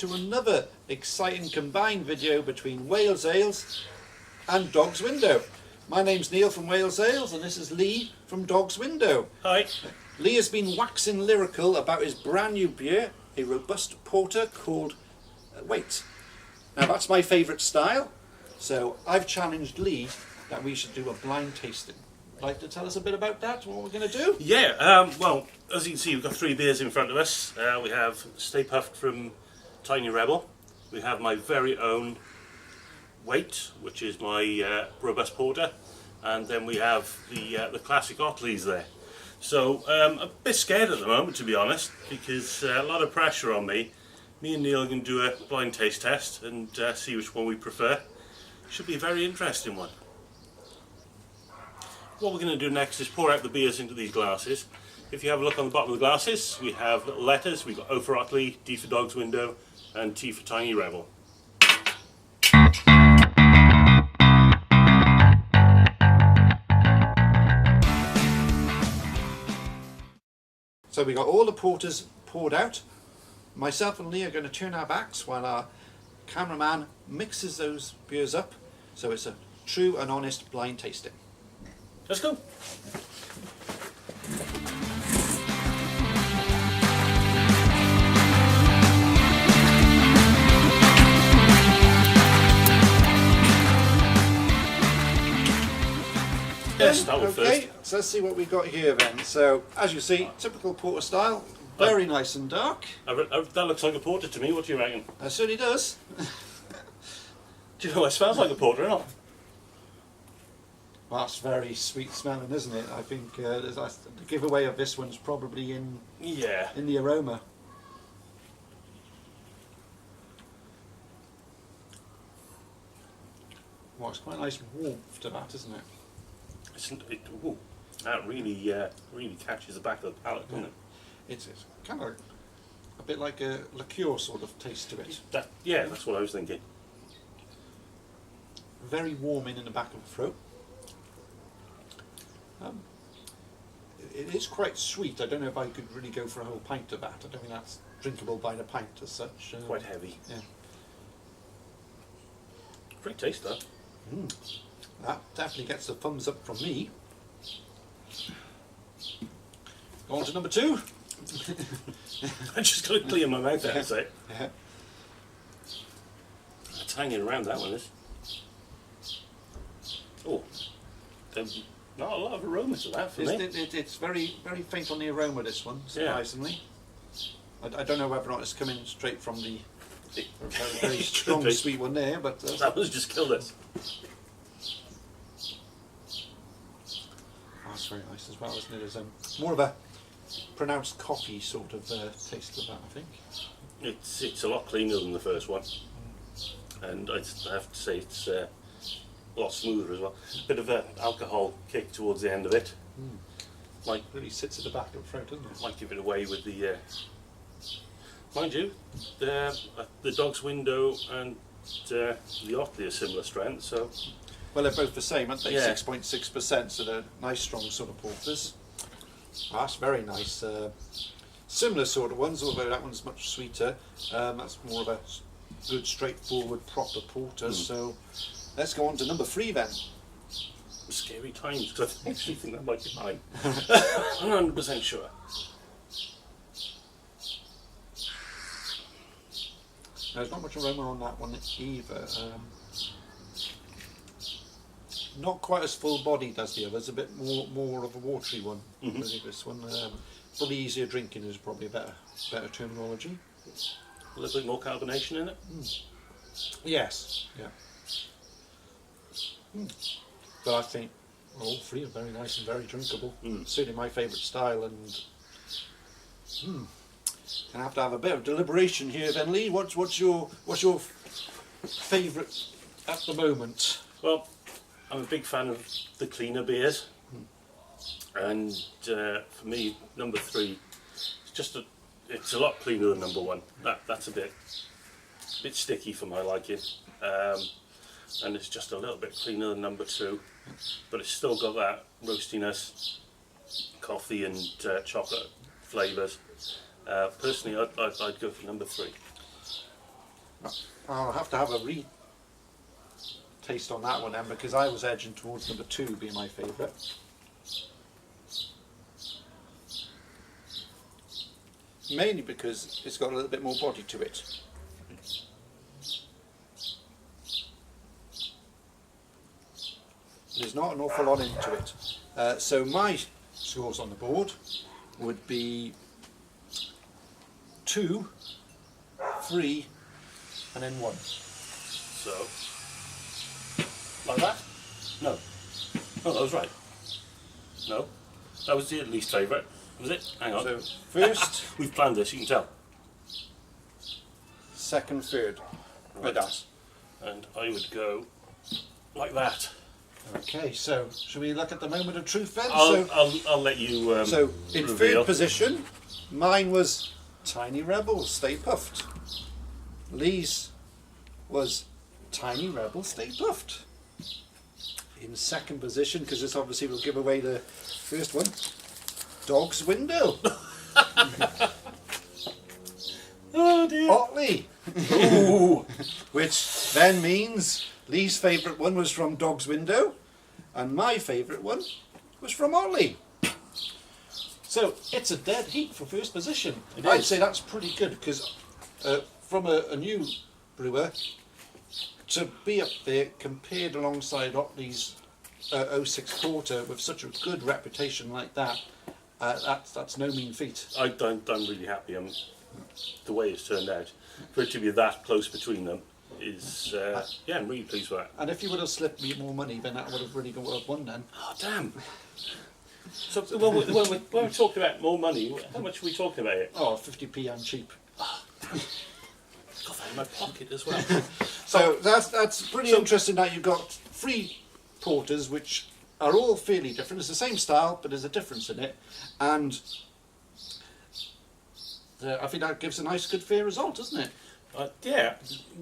to another exciting combined video between Wales Ales and Dog's Window. My name's Neil from Wales Ales and this is Lee from Dog's Window. Hi. Lee has been waxing lyrical about his brand new beer, a robust porter called Wait. Now that's my favourite style, so I've challenged Lee that we should do a blind tasting. Like to tell us a bit about that, what we're going to do? Yeah, well, as you can see, we've got 3 beers in front of us. We have Stay Puft from Tiny Rebel. We have my very own Wait, which is my robust porter. And then we have the classic Ottleys there. So, a bit scared at the moment, to be honest, because a lot of pressure on me. Me and Neil are going to do a blind taste test and see which one we prefer. Should be a very interesting one. What we're going to do next is pour out the beers into these glasses. If you have a look on the bottom of the glasses, we have little letters. We've got O for Otley, D for Dog's Window, and T for Tiny Rebel. So we got all the porters poured out. Myself and Lee are going to turn our backs while our cameraman mixes those beers up. So it's a true and honest blind tasting. Let's go. Yes, start with Okay, first. so let's see what we've got here then. So, as you see, typical porter style, very nice and dark. That looks like a porter to me. What do you reckon? It certainly does. Do you know what it smells like a porter or not? Well, that's very sweet smelling, isn't it? I think the giveaway of this one's probably in the aroma. Well, it's quite a nice warmth to that, isn't it? Ooh, that really catches the back of the palate, doesn't it? It's kind of a bit like a liqueur sort of taste to it. That's what I was thinking. Very warming in the back of the throat. It is quite sweet. I don't know if I could really go for a whole pint of that. I don't think that's drinkable by the pint as such. Quite heavy. Yeah. Great taste, that. That definitely gets a thumbs up from me. Go on to number 2. I just got to clear my mouth out, say. Yeah. It's hanging around, that one is. Oh, not a lot of aroma to that for me. It's very, very faint on the aroma, this one, surprisingly. Yeah. I don't know whether or not it's coming straight from the very strong sweet one there, but that one's just killed us. Oh, that's very nice as well, isn't it? There's more of a pronounced coffee sort of taste of that, I think. It's a lot cleaner than the first one, and I have to say it's a lot smoother as well. Bit of an alcohol kick towards the end of it. Like really sits at the back of the throat, doesn't it? Might give it away with the. Mind you, the Dog's Window and the Otley are similar strength, so. Well, they're both the same, aren't they? Yeah. 6.6%, so they're nice, strong sort of porters. Oh, that's very nice. Similar sort of ones, although that one's much sweeter. That's more of a good, straightforward, proper porter. So let's go on to number 3 then. Scary times, because I actually think that might be mine. I'm 100% sure. There's not much aroma on that one either. Not quite as full bodied as the others, a bit more of a watery one. I think this one. Probably easier drinking is probably a better terminology. A little bit more carbonation in it? Yes, yeah. But I think all 3 are very nice and very drinkable. Certainly my favourite style, and gonna have to have a bit of deliberation here then, Lee. What's your favourite at the moment? Well, I'm a big fan of the cleaner beers, and for me, number 3, it's a lot cleaner than number 1. That's a bit sticky for my liking, and it's just a little bit cleaner than number 2, but it's still got that roastiness, coffee and chocolate flavours. Personally, I'd go for number 3. I'll have to have a taste on that one then, because I was edging towards number 2 being my favourite. Mainly because it's got a little bit more body to it. There's not an awful lot into it. So my scores on the board would be 2, 3, and then 1. So, like that? No. Oh, that was right. No. That was the least favourite. Was it? Hang on. So first, we've planned this, you can tell. second, third. Right. And I would go like that. Okay, so shall we look at the moment of truth then? I'll let you so in reveal. third position, mine was Tiny Rebel, Stay Puffed. Lee's was Tiny Rebel, Stay Puffed. In second position, because this obviously will give away the first one, Dog's Window. Oh dear. Otley. Ooh. Which then means Lee's favourite one was from Dog's Window, and my favourite one was from Otley. So it's a dead heat for first position. I'd say that's pretty good, because from a new brewer, to be up there compared alongside Otley's 06 Porter with such a good reputation like that, that's no mean feat. I'm really happy. The way it's turned out, for it to be that close between them is yeah, I'm really pleased with that. And if you would have slipped me more money, then that would have really won then. Oh damn! So when we're talking about more money, how much are we talking about here? Oh, 50p and cheap. Oh, damn. Got that in my pocket as well. So that's pretty interesting that you've got 3 porters which are all fairly different. It's the same style, but there's a difference in it, and I think that gives a nice, good, fair result, doesn't it? Yeah.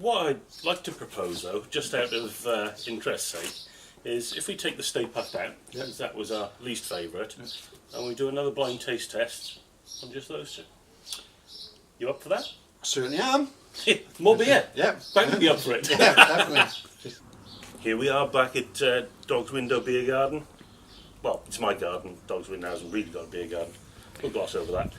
What I'd like to propose, though, just out of interest's sake, is if we take the Stay Puffed out, because that was our least favourite, and we do another blind taste test on just those 2. You up for that? Certainly am. More beer. Yeah. Bound to be up for it. Yeah, definitely. Here we are back at Dog's Window Beer Garden. Well, it's my garden. Dog's Window hasn't really got a beer garden. We'll gloss over that.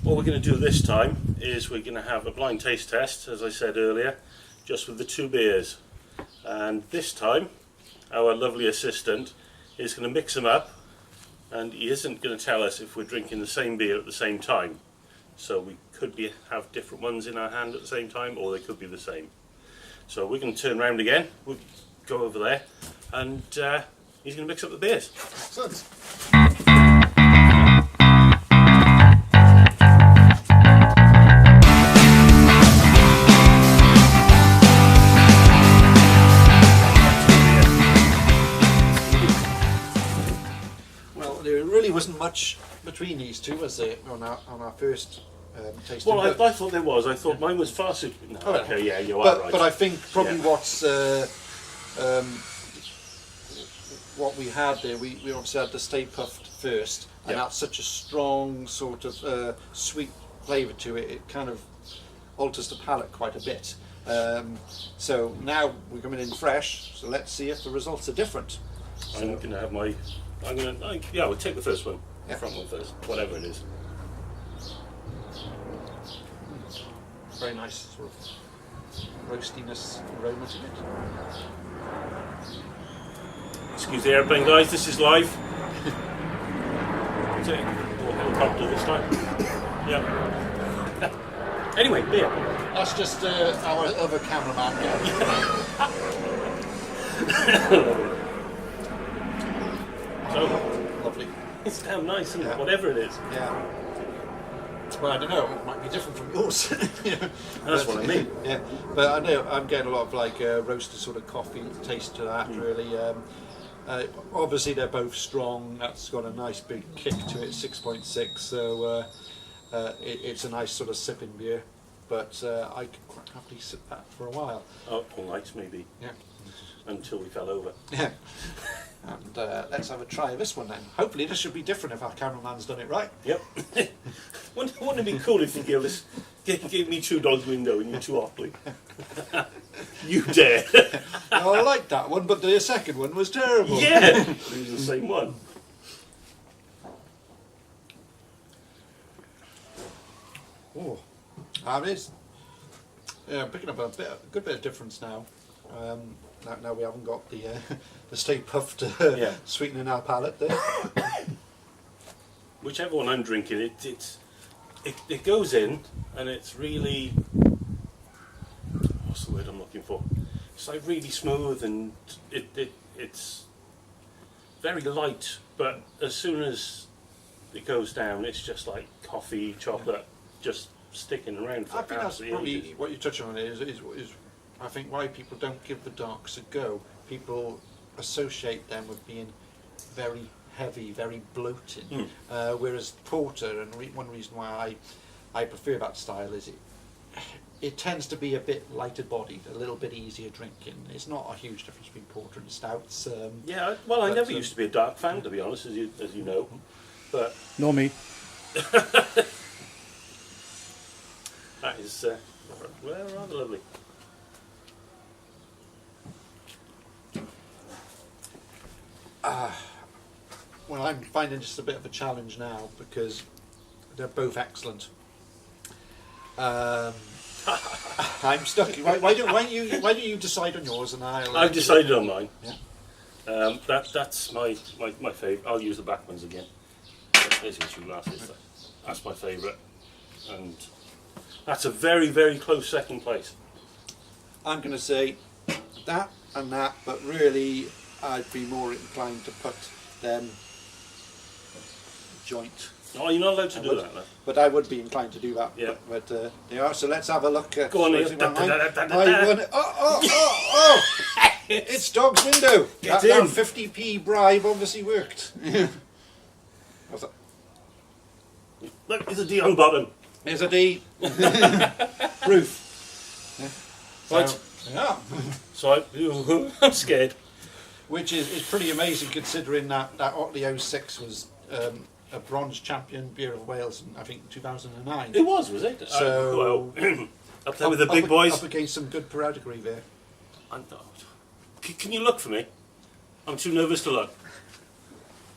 What we're going to do this time is we're going to have a blind taste test, as I said earlier, just with the 2 beers. And this time, our lovely assistant is going to mix them up, and he isn't going to tell us if we're drinking the same beer at the same time. So we could have different ones in our hand at the same time, or they could be the same. So we're going to turn around again, we'll go over there, and he's going to mix up the beers. Excellent. Well, there really wasn't much between these two, was there, on our first tasting? Well, I thought there was. I thought mine was far superior. No, Oh, okay, yeah, you are right. But I think probably what's what we had there, we obviously had the Stay Puffed first, and that's such a strong sort of sweet flavour to it. It kind of alters the palate quite a bit. So now we're coming in fresh. So let's see if the results are different. I'm going to have my. Yeah, we'll take the first one. Yeah. Front one first, whatever it is. Very nice sort of roastiness aroma to it. Excuse the airplane, guys. This is live. Or helicopter this time. Yeah. Anyway, beer. That's just our other cameraman. So Lovely. it's damn nice, isn't it? Yeah. Whatever it is. Yeah. Well, I don't know. It might be different from yours. That's what I mean. Yeah, but I know I'm getting a lot of like roasted sort of coffee taste to that. Really. Obviously, they're both strong. That's got a nice big kick to it. 6.6. So it's a nice sort of sipping beer. But I could quite happily sip that for a while. Oh, all night maybe. Yeah. Until we fell over. Yeah. And let's have a try of this one then. Hopefully this should be different if our cameraman's done it right. Yep. Wouldn't it be cool if you gave us Give me 2 dogs window and you 2 Otley. You dare. I liked that one, but the second one was terrible. Yeah, it was the same one. Oh, that is. Yeah, I'm picking up a good bit of difference now. Now we haven't got the Stay Puffed Yeah. sweetening our palate there. Whichever one I'm drinking, it goes in and it's really, what's the word I'm looking for? It's like really smooth and it's very light, but as soon as it goes down, it's just like coffee, chocolate, just sticking around for I think that's absolutely probably ages. what you're touching on is I think why people don't give the darks a go. People associate them with being very heavy, very bloated, whereas porter, and one reason why I prefer that style is it tends to be a bit lighter bodied, a little bit easier drinking. It's not a huge difference between porter and stouts. Yeah, well, I never used to be a dark fan, to be honest, as you know, but Nor me. that is well, rather lovely. Well, I'm finding just a bit of a challenge now because they're both excellent. I'm stuck. Why don't you decide on yours and I'll? I've decided on mine. Yeah. That's my favourite. I'll use the back ones again. There's your 2 glasses. That's my favourite, and that's a very, very close second place. I'm going to say that and that, but really I'd be more inclined to put them joint. No, you're not allowed to do that, though. But I would be inclined to do that. Yeah. But they are. So let's have a look. Go on, Neil. Oh! It's Dog's Window. Get That in. 50p bribe obviously worked. What's that? Look, there's a D on bottom. There's a D. Proof. Right. Yeah. So I'm scared. Which is pretty amazing considering that Otley 06 was a bronze champion beer of Wales in, I think, 2009. It was it? So well, up there with the big boys. Up against some good pedigree there. Can you look for me? I'm too nervous to look.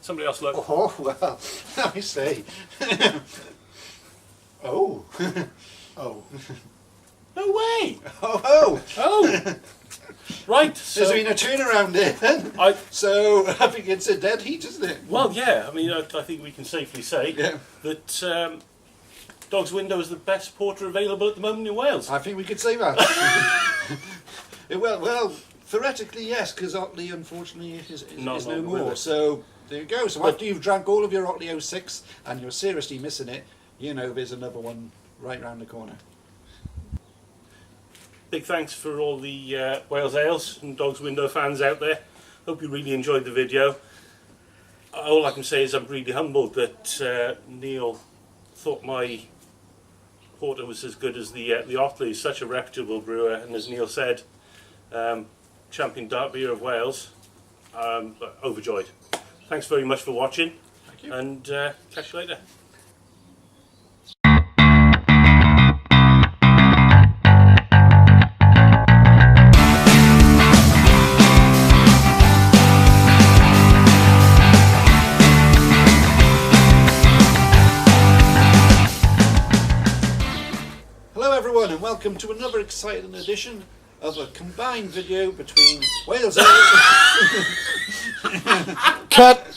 Somebody else look. Oh, well, I say. Oh. Oh. No way! Oh. Oh! Right, so... There's been a turnaround there then. So I think it's a dead heat, isn't it? Well, yeah, I mean, I think we can safely say that Dog's Window is the best porter available at the moment in Wales. I think we could say that. well, theoretically, yes, because Otley, unfortunately, is no more. So there you go. So after you've drank all of your Otley 06 and you're seriously missing it, you know there's another one right round the corner. Big thanks for all the Wales Ales and Dog's Window fans out there. Hope you really enjoyed the video. All I can say is I'm really humbled that Neil thought my porter was as good as the Otley. He's such a reputable brewer, and as Neil said, champion dark beer of Wales. Overjoyed. Thanks very much for watching. Thank you. And catch you later. And welcome to another exciting edition of a combined video between Wales Cut!